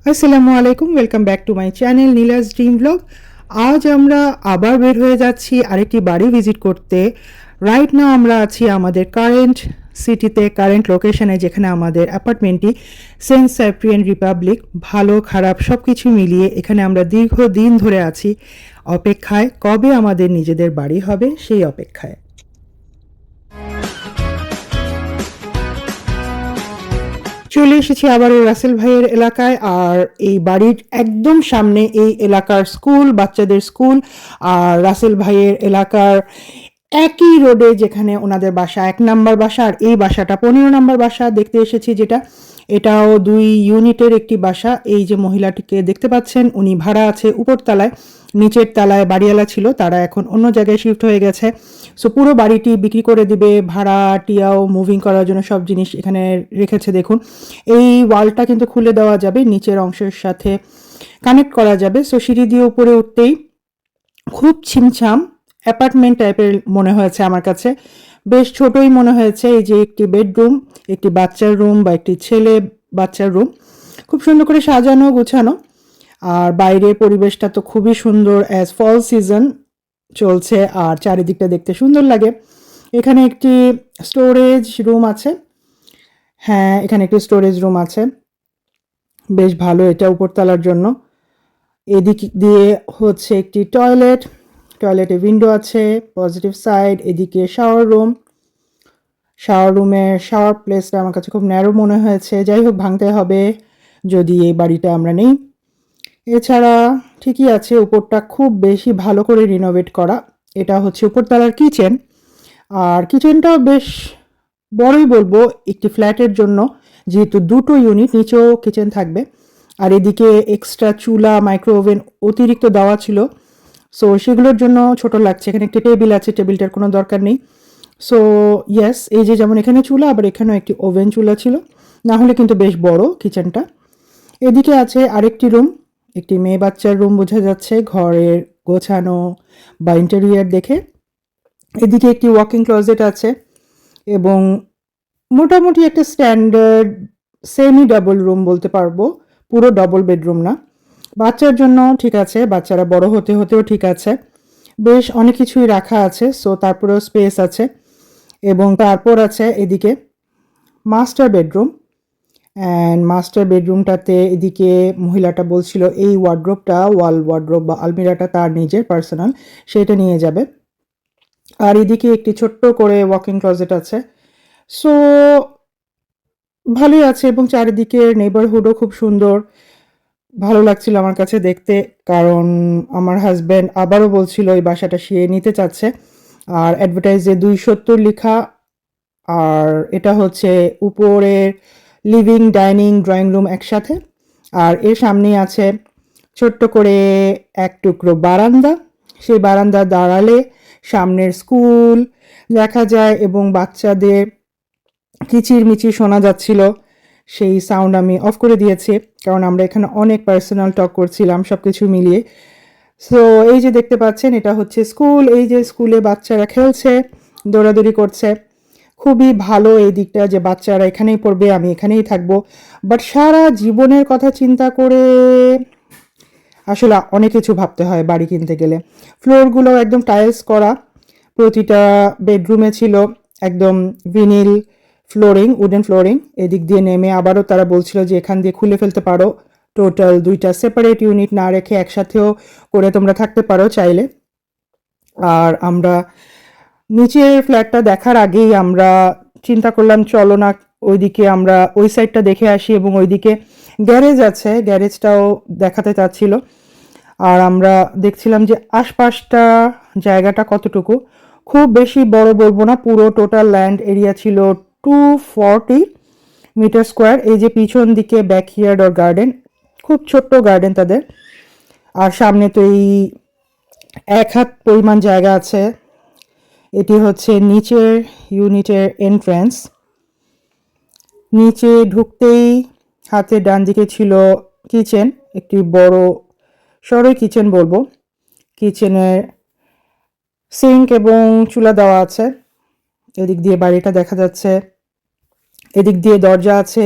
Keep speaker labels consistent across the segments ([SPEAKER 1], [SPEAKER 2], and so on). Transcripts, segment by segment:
[SPEAKER 1] আসসালামু আলাইকুম, welcome back to my channel Nilaj dream blog. আজ আমরা আবার বের হয়ে যাচ্ছি আরেকটি বাড়ি ভিজিট করতে। রাইট নাও আমরা আছি আমাদের কারেন্ট সিটিতে, কারেন্ট লোকেশনে, যেখানে আমাদের অ্যাপার্টমেন্টটি সেন্ট সাইপ্রিয়ান রিপাবলিক। ভালো খারাপ সব কিছু মিলিয়ে এখানে আমরা দীর্ঘদিন ধরে আছি অপেক্ষায়, কবে আমাদের নিজেদের বাড়ি হবে সেই অপেক্ষায়। চলে এসেছি আবারও রাসেল ভাইয়ের এলাকায়। আর এই বাড়ির একদম সামনে এই এলাকার স্কুল, বাচ্চাদের স্কুল। আর রাসেল ভাইয়ের এলাকার একই রোডে যেখানে ওনাদের বাসা, 1 নম্বর বাসা, আর এই বাসাটা 15 নম্বর বাসা দেখতে এসেছি, যেটা এটাও 2 ইউনিটের একটি বাসা। এই যে মহিলাটিকে দেখতে পাচ্ছেন, উনি ভাড়া আছে উপরতলায়। নিচের তলায় বাড়িওয়ালা ছিল, তারা এখন অন্য জায়গায় শিফট হয়ে গেছে। সো পুরো বাড়িটি বিক্রি করে দিবে, ভাড়াটিয়াও মুভিং করার জন্য সব জিনিস এখানে রেখেছে। দেখুন, এই ওয়ালটা কিন্তু খুলে দেওয়া যাবে, নিচের অংশের সাথে কানেক্ট করা যাবে। সো সিঁড়ি দিয়ে উপরে উঠতেই খুব ছিমছাম অ্যাপার্টমেন্ট টাইপের মনে হয়েছে আমার কাছে, বেশ ছোটই মনে হয়েছে। এই যে একটি বেডরুম, একটি বাচ্চার রুম বা একটি ছেলে বাচ্চার রুম, খুব সুন্দর করে সাজানো গোছানো। আর বাইরের পরিবেশটা তো খুবই সুন্দর, অ্যাজ ফল সিজন চলছে, আর চারিদিকটা দেখতে সুন্দর লাগে। এখানে একটি স্টোরেজ রুম আছে। হ্যাঁ, এখানে একটি স্টোরেজ রুম আছে, বেশ ভালো এটা উপরতলার জন্য। এদিক দিয়ে হচ্ছে একটি টয়লেট, টয়লেটে উইন্ডো আছে পজিটিভ সাইড। এদিকে শাওয়ার রুম, শাওয়ার রুমের শাওয়ার প্লেসটা আমার কাছে খুব ন্যারো মনে হয়েছে। যাই হোক, ভাঙতে হবে যদি এই বাড়িটা আমরা নেই। এছাড়া ঠিকই আছে, উপরটা খুব বেশি ভালো করে রিনোভেট করা। এটা হচ্ছে উপরতলার কিচেন, আর কিচেনটাও বেশ বড়ই বলবো একটি ফ্ল্যাটের জন্য, যেহেতু 2 ইউনিট, নিচেও কিচেন থাকবে। আর এদিকে এক্সট্রা চুলা, মাইক্রো ওভেন অতিরিক্ত দেওয়া ছিল, সো সেগুলোর জন্য ছোট লাগছে। এখানে একটি টেবিল আছে, টেবিলটার কোনো দরকার নেই। সো ইয়েস, এই যে যেমন এখানে চুলা, আবার এখানেও একটি ওভেন চুলা ছিল, না হলে কিন্তু বেশ বড় কিচেনটা। এদিকে আছে আরেকটি রুম, একটি মেয়ে বাচ্চার রুম বোঝা যাচ্ছে ঘরের গোছানো বা ইন্টেরিয়ার দেখে। এদিকে একটি ওয়াকিং ক্লোজেট আছে, এবং মোটামুটি একটা স্ট্যান্ডার্ড সেমি ডাবল রুম বলতে পারবো, পুরো ডবল বেডরুম না। বাচ্চার জন্য ঠিক আছে, বাচ্চারা বড় হতে হতেও ঠিক আছে, বেশ অনেক কিছুই রাখা আছে। সো তারপরেও স্পেস আছে। এবং তারপর আছে এদিকে মাস্টার বেডরুম। অ্যান্ড মাস্টার বেডরুমটাতে এদিকে মহিলাটা বলছিল এই ওয়ার্ড্রোবটা, ওয়াল ওয়ার্ড্রোব বা আলমিরাটা তার নিজের পার্সোনাল, সেটা নিয়ে যাবে। আর এদিকে একটি ছোট্ট করে ওয়াকিং ক্লোজেট আছে। সো ভালোই আছে, এবং চারিদিকের নেইবারহুডও খুব সুন্দর, ভালো লাগছিল আমার কাছে দেখতে। কারণ আমার হাজব্যান্ড আবারও বলছিল এই বাসাটা সে নিতে চাচ্ছে। আর অ্যাডভার্টাইজে 270 লেখা। আর এটা হচ্ছে উপরের লিভিং, ডাইনিং, ড্রয়িং রুম একসাথে। আর এর সামনেই আছে ছোট্ট করে এক টুকরো বারান্দা। সেই বারান্দা দাঁড়ালে সামনের স্কুল দেখা যায়, এবং বাচ্চাদের কিচিরমিচির শোনা যাচ্ছিল। সেই সাউন্ড আমি অফ করে দিয়েছি, কারণ আমরা এখানে অনেক পার্সোনাল টক করছিলাম সব কিছু মিলিয়ে। সো এই যে দেখতে পাচ্ছেন, এটা হচ্ছে স্কুল। এই যে স্কুলে বাচ্চারা খেলছে, দৌড়াদৌড়ি করছে। খুবই ভালো এই দিকটা যে বাচ্চারা এখানেই পড়বে, আমি এখানেই থাকবো। বাট সারা জীবনের কথা চিন্তা করে আসলে অনেক কিছু ভাবতে হয় বাড়ি কিনতে গেলে। ফ্লোরগুলো একদম টাইলস করা, প্রতিটা বেডরুমে ছিল একদম ভিনিল ফ্লোরিং, উডেন ফ্লোরিং। এদিক দিয়ে নেমে আবারও তারা বলছিল যে এখান দিয়ে খুলে ফেলতে পারো, টোটাল 2টা সেপারেট ইউনিট না রেখে একসাথেও করে তোমরা থাকতে পারো চাইলে। আর আমরা নিচের ফ্ল্যাটটা দেখার আগেই আমরা চিন্তা করলাম চলো না ওইদিকে আমরা ওই সাইডটা দেখে আসি, এবং ওইদিকে গ্যারেজ আছে, গ্যারেজটাও দেখাতে চাচ্ছিল। আর আমরা দেখছিলাম যে আশপাশটা জায়গাটা কতটুকু, খুব বেশি বড় বলবো না, পুরো টোটাল ল্যান্ড এরিয়া ছিল 240 মিটার স্কোয়ার। এই যে পিছন দিকে ব্যাকইয়ার্ড আর গার্ডেন, খুব ছোট্ট গার্ডেন তাদের। আর সামনে তো এই 1 হাত পরিমাণ জায়গা আছে। এটি হচ্ছে নিচের ইউনিটের এন্ট্রান্স। নিচে ঢুকতেই হাতের ডান দিকে ছিল কিচেন, একটি বড় সরই কিচেন বলবো। কিচেনের সিঙ্ক এবং চুলা দেওয়া আছে। এদিক দিয়ে বাড়িটা দেখা যাচ্ছে, এদিক দিয়ে দরজা আছে,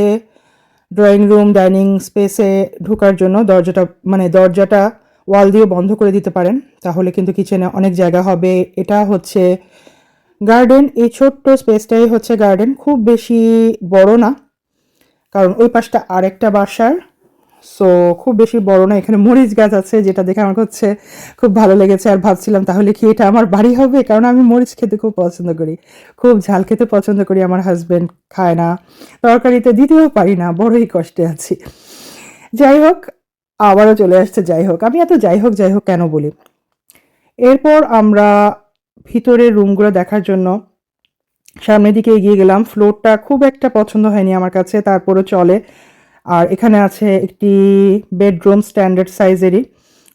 [SPEAKER 1] ড্রয়িং রুম ডাইনিং স্পেসে ঢোকার জন্য দরজাটা ওয়াল দিয়ে বন্ধ করে দিতে পারেন, তাহলে কিন্তু কিচেনে অনেক জায়গা হবে। এটা হচ্ছে গার্ডেন, এই ছোট্ট স্পেসটাই হচ্ছে গার্ডেন, খুব বেশি বড় না, কারণ ওই পাশটা আরেকটা বাসার। সো খুব বেশি বড় না। এখানে মরিচ গাছ আছে, যেটা দেখে আমার হচ্ছে খুব ভালো লেগেছে। আর ভাবছিলাম তাহলে কি এটা আমার বাড়ি হবে, কারণ আমি মরিচ খেতে খুব পছন্দ করি, খুব ঝাল খেতে পছন্দ করি। আমার হাজব্যান্ড খায় না, তরকারিতে দিতেও পারি না, বড়ই কষ্টে আছি। যাই হোক, আবারও চলে আসছে যাই হোক। আমি এত যাই হোক কেন বলি। এরপর আমরা ভিতরের রুমগুলো দেখার জন্য সামনের দিকে এগিয়ে গেলাম। ফ্লোরটা খুব একটা পছন্দ হয়নি আমার কাছে, তারপরও চলে। আর এখানে আছে একটি বেডরুম, স্ট্যান্ডার্ড সাইজেরই,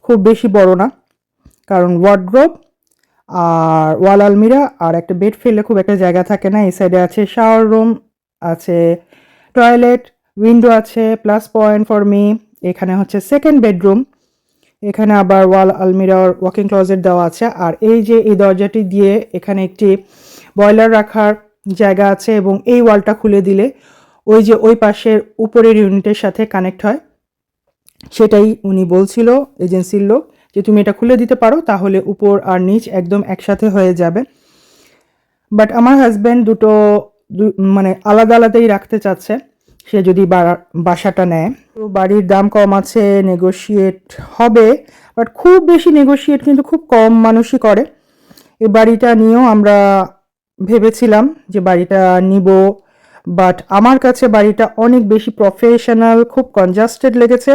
[SPEAKER 1] খুব বেশি বড় না, কারণ ওয়ার্ডরোব আর ওয়াল আলমিরা আর একটা বেড ফেললে খুব একটা জায়গা থাকে না। এই সাইডে আছে শাওয়ার রুম, আছে টয়লেট, উইন্ডো আছে, প্লাস পয়েন্ট ফর মি। এখানে হচ্ছে সেকেন্ড বেডরুম, এখানে আবার ওয়াল আলমিরা ওয়াকিং ক্লোজেট দেওয়া আছে। আর এই যে এই দরজাটি দিয়ে এখানে একটি বয়লার রাখার জায়গা আছে, এবং এই ওয়ালটা খুলে দিলে ওই যে ওই পাশের উপরের ইউনিটের সাথে কানেক্ট হয়। সেটাই উনি বলছিল, এজেন্সির লোক, যে তুমি এটা খুলে দিতে পারো, তাহলে উপর আর নিচ একদম একসাথে হয়ে যাবে। বাট আমার হাজব্যান্ড মানে আলাদা আলাদাই রাখতে চাচ্ছে, সে যদি বাসাটা নেয়। তো বাড়ির দাম কম আছে, নেগোশিয়েট হবে, বাট খুব বেশি নেগোশিয়েট কিন্তু খুব কম মানুষই করে। এই বাড়িটা নিয়েও আমরা ভেবেছিলাম যে বাড়িটা নিব, বাট আমার কাছে বাড়িটা অনেক বেশি প্রফেশনাল, খুব কনজাস্টেড লেগেছে,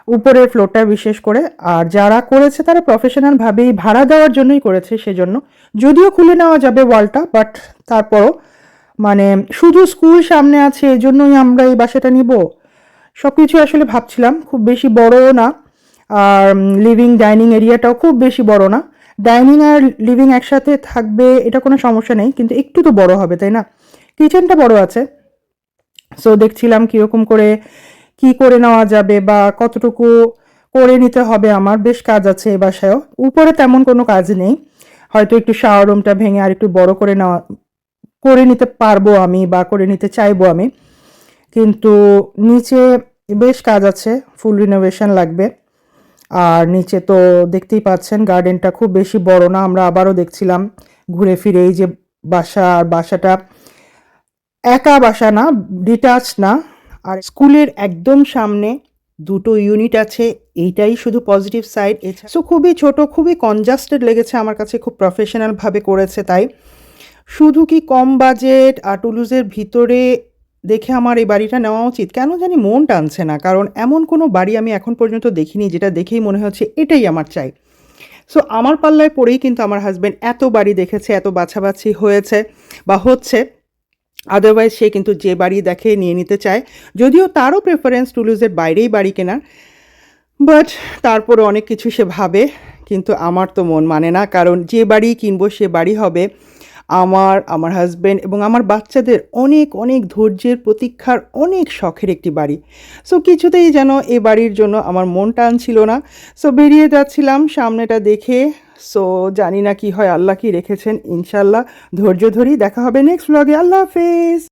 [SPEAKER 1] উপরের ফ্লোরটা বিশেষ করে। আর যারা করেছে তারা প্রফেশনালভাবেই ভাড়া দেওয়ার জন্যই করেছে, সেজন্য যদিও খুলে নেওয়া যাবে ওয়ালটা, বাট তারপরও মানে শুধু স্কুল সামনে আছে এজন্যই আমরা এই বাসাটা নিব, সব কিছু আসলে ভাবছিলাম। খুব বেশি বড়ও না, আর লিভিং ডাইনিং এরিয়াটাও খুব বেশি বড় না। ডাইনিং আর লিভিং একসাথে থাকবে, এটা কোনো সমস্যা নেই, কিন্তু একটু তো বড় হবে, তাই না? কিচেনটা বড় আছে। সো দেখছিলাম কীরকম করে কি করে নেওয়া যাবে বা কতটুকু করে নিতে হবে। আমার বেশ কাজ আছে এ বাসায়ও, উপরে তেমন কোনো কাজ নেই, হয়তো একটু শাওয়ার রুমটা ভেঙে আর একটু বড় করে নিতে পারবো আমি, বা করে নিতে চাইবো আমি। কিন্তু নিচে বেশ কাজ আছে, ফুল রিনোভেশন লাগবে। আর নিচে তো দেখতেই পাচ্ছেন গার্ডেনটা খুব বেশি বড় না। আমরা আবারও দেখছিলাম ঘুরে ফিরে এই যে বাসাটা একা বাসা না, ডিটাচ না। আর স্কুলের একদম সামনে দুটো ইউনিট আছে, এইটাই শুধু পজিটিভ সাইড। সো খুবই ছোট, খুবই কনজাস্টেড লেগেছে আমার কাছে, খুব প্রফেশনালভাবে করেছে। তাই শুধু কি কম বাজেট আর টুলুজের ভিতরে দেখে আমার এই বাড়িটা নেওয়া উচিত? কেন জানি মন টানছে না, কারণ এমন কোনো বাড়ি আমি এখন পর্যন্ত দেখিনি যেটা দেখেই মনে হচ্ছে এটাই আমার চাই। সো আমার পাল্লায় পড়েই কিন্তু আমার হাজব্যান্ড এত বাড়ি দেখেছে, এত বাছাবাছি হয়েছে বা হচ্ছে। আদারওয়াইজ সে কিন্তু যে বাড়ি দেখে নিয়ে নিতে চায়, যদিও তারও প্রেফারেন্স টুলুজের বাইরেই বাড়ি কেনার, বাট তারপরে অনেক কিছু সে ভাবে। কিন্তু আমার তো মন মানে না, কারণ যে বাড়ি কিনবো সে বাড়ি হবে আমার হাজব্যান্ড এবং আমার বাচ্চাদের অনেক অনেক ধৈর্যের, প্রতীক্ষার, অনেক শখের একটি বাড়ি। সো কিছুতেই যেন এ বাড়ির জন্য আমার মন টানছিল না। সো বেরিয়ে যাচ্ছিলাম সামনেটা দেখে। সো জানি না কি হয়, আল্লাহ কি রেখেছেন, ইনশাল্লাহ ধৈর্য ধরি। দেখা হবে নেক্সট ব্লগে। আল্লাহ হাফেজ।